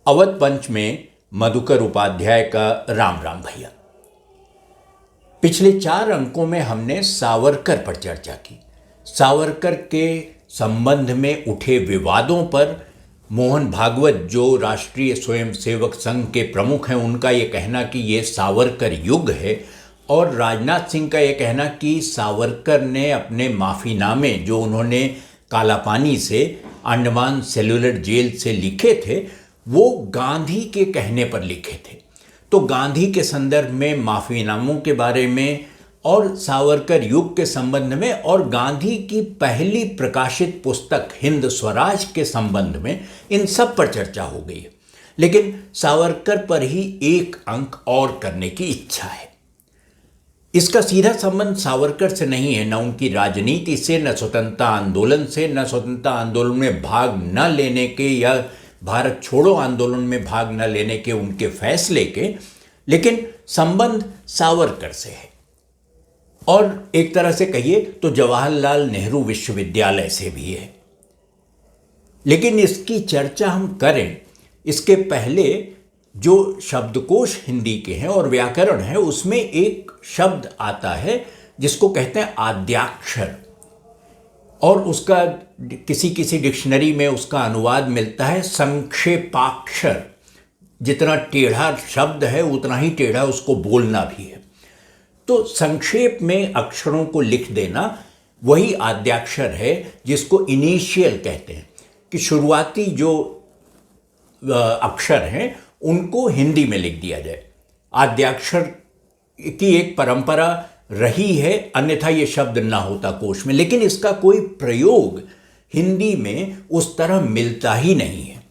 अवध पंच में मधुकर उपाध्याय का राम राम भैया। पिछले 4 अंकों में हमने सावरकर पर चर्चा की। सावरकर के संबंध में उठे विवादों पर मोहन भागवत, जो राष्ट्रीय स्वयंसेवक संघ के प्रमुख हैं, उनका ये कहना कि ये सावरकर युग है, और राजनाथ सिंह का ये कहना कि सावरकर ने अपने माफ़ीनामे जो उन्होंने कालापानी से, अंडमान सेलुलर जेल से लिखे थे, वो गांधी के कहने पर लिखे थे। तो गांधी के संदर्भ में, माफ़ीनामों के बारे में और सावरकर युग के संबंध में और गांधी की पहली प्रकाशित पुस्तक हिंद स्वराज के संबंध में, इन सब पर चर्चा हो गई है। लेकिन सावरकर पर ही एक अंक और करने की इच्छा है। इसका सीधा संबंध सावरकर से नहीं है, न उनकी राजनीति से, न स्वतंत्रता आंदोलन से, न स्वतंत्रता आंदोलन में भाग न लेने के या भारत छोड़ो आंदोलन में भाग न लेने के उनके फैसले के, लेकिन संबंध सावरकर से है। और एक तरह से कहिए तो जवाहरलाल नेहरू विश्वविद्यालय से भी है। लेकिन इसकी चर्चा हम करें इसके पहले जो शब्दकोश हिंदी के हैं और व्याकरण है, उसमें एक शब्द आता है जिसको कहते हैं आद्याक्षर, और उसका किसी किसी डिक्शनरी में उसका अनुवाद मिलता है संक्षेपाक्षर। जितना टेढ़ा शब्द है उतना ही टेढ़ा उसको बोलना भी है। तो संक्षेप में अक्षरों को लिख देना वही आद्याक्षर है, जिसको इनिशियल कहते हैं, कि शुरुआती जो अक्षर हैं उनको हिंदी में लिख दिया जाए। आद्याक्षर की एक परंपरा रही है, अन्यथा ये शब्द ना होता कोश में, लेकिन इसका कोई प्रयोग हिंदी में उस तरह मिलता ही नहीं है।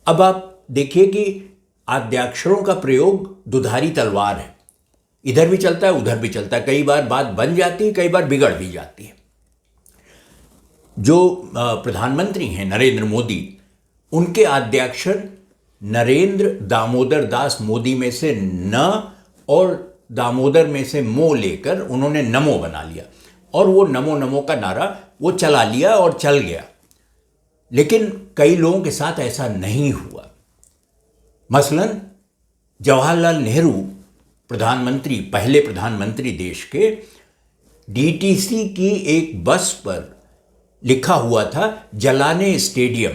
अब आप देखिए कि आद्याक्षरों का प्रयोग दुधारी तलवार है, इधर भी चलता है उधर भी चलता है। कई बार बात बन जाती है, कई बार बिगड़ भी जाती है। जो प्रधानमंत्री हैं नरेंद्र मोदी, उनके आद्याक्षर नरेंद्र दामोदर दास मोदी में से न और दामोदर में से मो लेकर उन्होंने नमो बना लिया, और वो नमो नमो का नारा वो चला लिया और चल गया। लेकिन कई लोगों के साथ ऐसा नहीं हुआ। मसलन जवाहरलाल नेहरू प्रधानमंत्री, पहले प्रधानमंत्री देश के, डीटीसी की एक बस पर लिखा हुआ था जलाने स्टेडियम।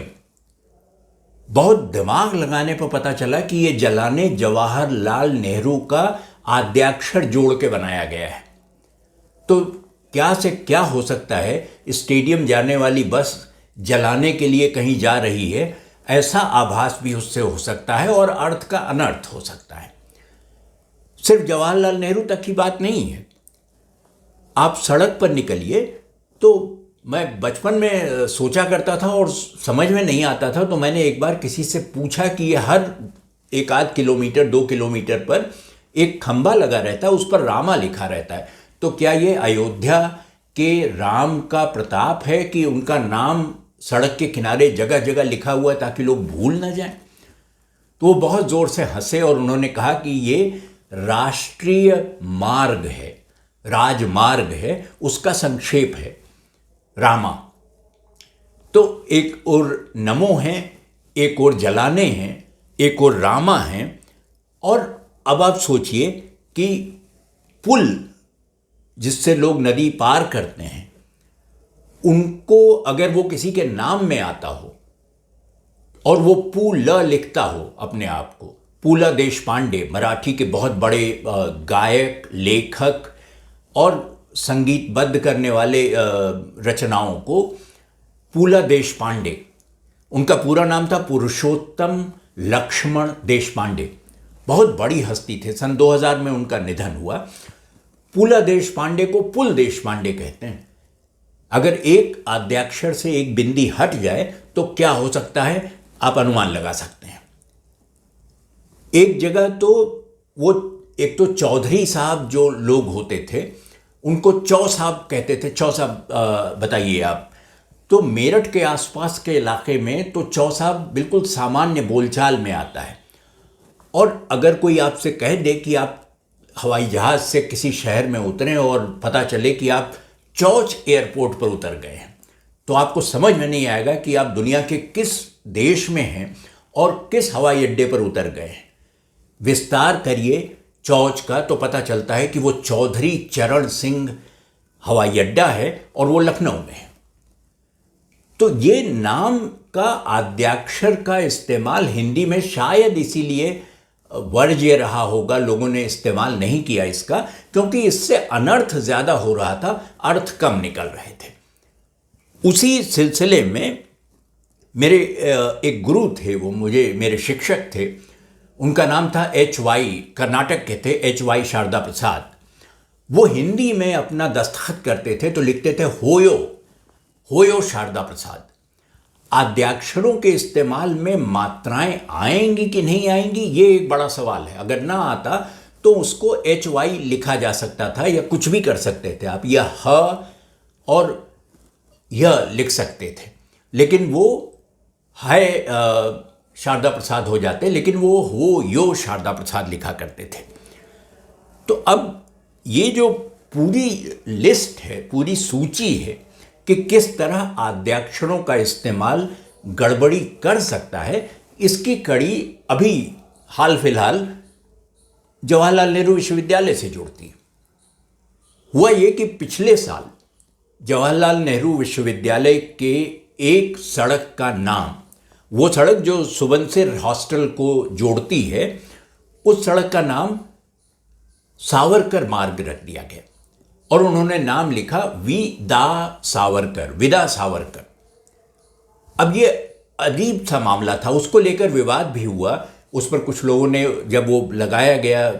बहुत दिमाग लगाने पर पता चला कि ये जलाने जवाहरलाल नेहरू का आद्याक्षर जोड़ के बनाया गया है। तो क्या से क्या हो सकता है, स्टेडियम जाने वाली बस जलाने के लिए कहीं जा रही है, ऐसा आभास भी उससे हो सकता है और अर्थ का अनर्थ हो सकता है। सिर्फ जवाहरलाल नेहरू तक की बात नहीं है। आप सड़क पर निकलिए तो मैं बचपन में सोचा करता था और समझ में नहीं आता था, तो मैंने एक बार किसी से पूछा कि ये हर 1-8 किलोमीटर 2 किलोमीटर पर एक खंबा लगा रहता है, उस पर रामा लिखा रहता है, तो क्या ये अयोध्या के राम का प्रताप है कि उनका नाम सड़क के किनारे जगह जगह लिखा हुआ है ताकि लोग भूल ना जाएं? तो वो बहुत ज़ोर से हंसे और उन्होंने कहा कि ये राष्ट्रीय मार्ग है, राजमार्ग है, उसका संक्षेप है रामा। तो एक और नमो है, एक और जलाने हैं, एक और रामा हैं। और अब आप सोचिए कि पुल जिससे लोग नदी पार करते हैं, उनको अगर वो किसी के नाम में आता हो और वो पूला लिखता हो अपने आप को, पूला देशपांडे, मराठी के बहुत बड़े गायक, लेखक और संगीतबद्ध करने वाले रचनाओं को पूला देशपांडे, उनका पूरा नाम था पुरुषोत्तम लक्ष्मण देशपांडे, बहुत बड़ी हस्ती थे। सन 2000 में उनका निधन हुआ। पूला देशपांडे को पुल देशपांडे कहते हैं। अगर एक आद्याक्षर से एक बिंदी हट जाए तो क्या हो सकता है, आप अनुमान लगा सकते हैं। एक जगह तो वो, एक तो चौधरी साहब जो लोग होते थे उनको चौ साहब कहते थे। चौ साहब बताइए आप, तो मेरठ के आसपास के इलाके में तो चौ साहब बिल्कुल सामान्य बोलचाल में आता है। और अगर कोई आपसे कह दे कि आप हवाई जहाज़ से किसी शहर में उतरें और पता चले कि आप चौच एयरपोर्ट पर उतर गए हैं, तो आपको समझ में नहीं आएगा कि आप दुनिया के किस देश में हैं और किस हवाई अड्डे पर उतर गए हैं। विस्तार करिए चौच का तो पता चलता है कि वो चौधरी चरण सिंह हवाई अड्डा है और वो लखनऊ में है। तो ये नाम का आद्याक्षर का इस्तेमाल हिंदी में शायद इसीलिए वर्ज्य रहा होगा, लोगों ने इस्तेमाल नहीं किया इसका, क्योंकि इससे अनर्थ ज़्यादा हो रहा था, अर्थ कम निकल रहे थे। उसी सिलसिले में मेरे एक गुरु थे, वो मुझे मेरे शिक्षक थे, उनका नाम था HY, कर्नाटक के थे, HY शारदा प्रसाद। वो हिंदी में अपना दस्तखत करते थे तो लिखते थे होयो, होयो शारदा प्रसाद। आद्याक्षरों के इस्तेमाल में मात्राएं आएंगी कि नहीं आएंगी, ये एक बड़ा सवाल है। अगर ना आता तो उसको HY लिखा जा सकता था, या कुछ भी कर सकते थे आप, या ह और यह लिख सकते थे, लेकिन वो है शारदा प्रसाद हो जाते, लेकिन वो हो यो शारदा प्रसाद लिखा करते थे। तो अब ये जो पूरी लिस्ट है, पूरी सूची है कि किस तरह आद्याक्षरों का इस्तेमाल गड़बड़ी कर सकता है, इसकी कड़ी अभी हाल फिलहाल जवाहरलाल नेहरू विश्वविद्यालय से जुड़ती है। हुआ ये कि पिछले साल जवाहरलाल नेहरू विश्वविद्यालय के एक सड़क का नाम, वो सड़क जो सुबनसिर हॉस्टल को जोड़ती है, उस सड़क का नाम सावरकर मार्ग रख दिया गया और उन्होंने नाम लिखा विदा सावरकर, विदा सावरकर। अब ये अजीब सा मामला था, उसको लेकर विवाद भी हुआ। उस पर कुछ लोगों ने, जब वो लगाया गया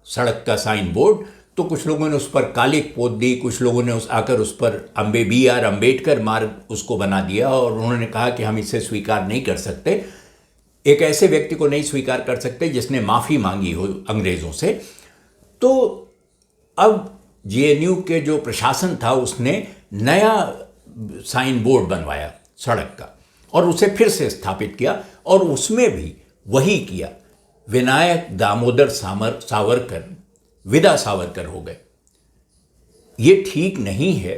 सड़क का साइन बोर्ड, तो कुछ लोगों ने उस पर कालिक पोत दी, कुछ लोगों ने आकर उस पर BR अम्बेडकर मार्ग उसको बना दिया, और उन्होंने कहा कि हम इसे स्वीकार नहीं कर सकते, एक ऐसे व्यक्ति को नहीं स्वीकार कर सकते जिसने माफ़ी मांगी हो अंग्रेज़ों से। तो अब JNU के जो प्रशासन था उसने नया साइन बोर्ड बनवाया सड़क का और उसे फिर से स्थापित किया, और उसमें भी वही किया, विनायक दामोदर सावरकर विदा सावरकर हो गए। ये ठीक नहीं है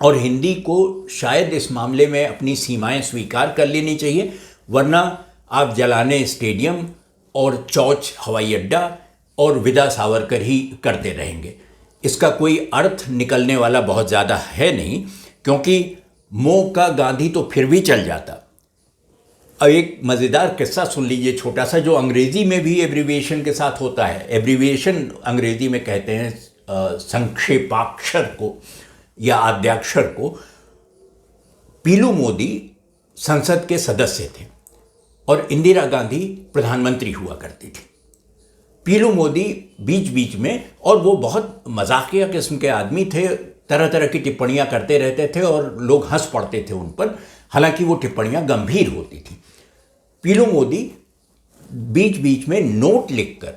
और हिंदी को शायद इस मामले में अपनी सीमाएं स्वीकार कर लेनी चाहिए, वरना आप जलाने स्टेडियम और चौच हवाई अड्डा और विदा सावरकर ही करते रहेंगे। इसका कोई अर्थ निकलने वाला बहुत ज़्यादा है नहीं, क्योंकि मो का गांधी तो फिर भी चल जाता। अब एक मज़ेदार किस्सा सुन लीजिए छोटा सा, जो अंग्रेज़ी में भी एब्रीविएशन के साथ होता है। एब्रीविएशन अंग्रेज़ी में कहते हैं संक्षेपाक्षर को या आद्याक्षर को। पीलू मोदी संसद के सदस्य थे और इंदिरा गांधी प्रधानमंत्री हुआ करती थी। पीलू मोदी बीच बीच में, और वो बहुत मजाकिया किस्म के आदमी थे, तरह तरह की टिप्पणियां करते रहते थे और लोग हंस पड़ते थे उन पर, हालांकि वो टिप्पणियां गंभीर होती थी। पीलू मोदी बीच बीच में नोट लिखकर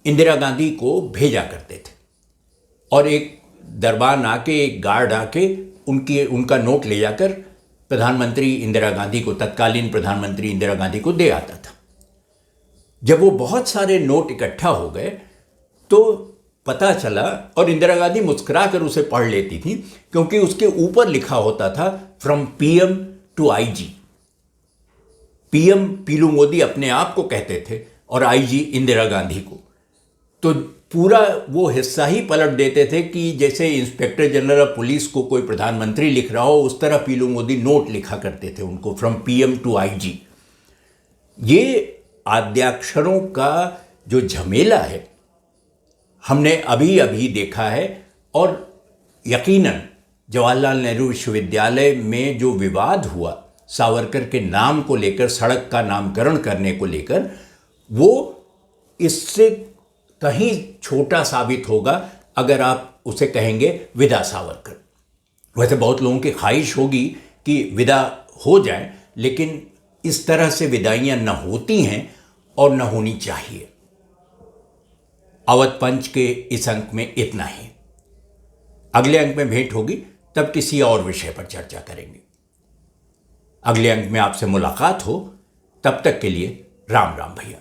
इंदिरा गांधी को भेजा करते थे, और एक दरबान आके, एक गार्ड आके उनका नोट ले जाकर प्रधानमंत्री इंदिरा गांधी को, तत्कालीन प्रधानमंत्री इंदिरा गांधी को दे आता था। जब वो बहुत सारे नोट इकट्ठा हो गए तो पता चला, और इंदिरा गांधी मुस्कुरा कर उसे पढ़ लेती थी, क्योंकि उसके ऊपर लिखा होता था from PM to IG। PM पीलू मोदी अपने आप को कहते थे और IG इंदिरा गांधी को। तो पूरा वो हिस्सा ही पलट देते थे कि जैसे इंस्पेक्टर जनरल ऑफ पुलिस को कोई प्रधानमंत्री लिख रहा हो, उस तरह पीलू मोदी नोट लिखा करते थे उनको, फ्रॉम PM टू IG। ये आद्याक्षरों का जो झमेला है हमने अभी अभी देखा है, और यकीनन जवाहरलाल नेहरू विश्वविद्यालय में जो विवाद हुआ सावरकर के नाम को लेकर, सड़क का नामकरण करने को लेकर, वो इससे कहीं छोटा साबित होगा अगर आप उसे कहेंगे विदा सावरकर। वैसे बहुत लोगों की ख्वाहिश होगी कि विदा हो जाए, लेकिन इस तरह से विदाइयाँ न होती हैं और न होनी चाहिए। अवध पंच के इस अंक में इतना ही। अगले अंक में भेंट होगी, तब किसी और विषय पर चर्चा करेंगे। अगले अंक में आपसे मुलाकात हो, तब तक के लिए राम राम भैया।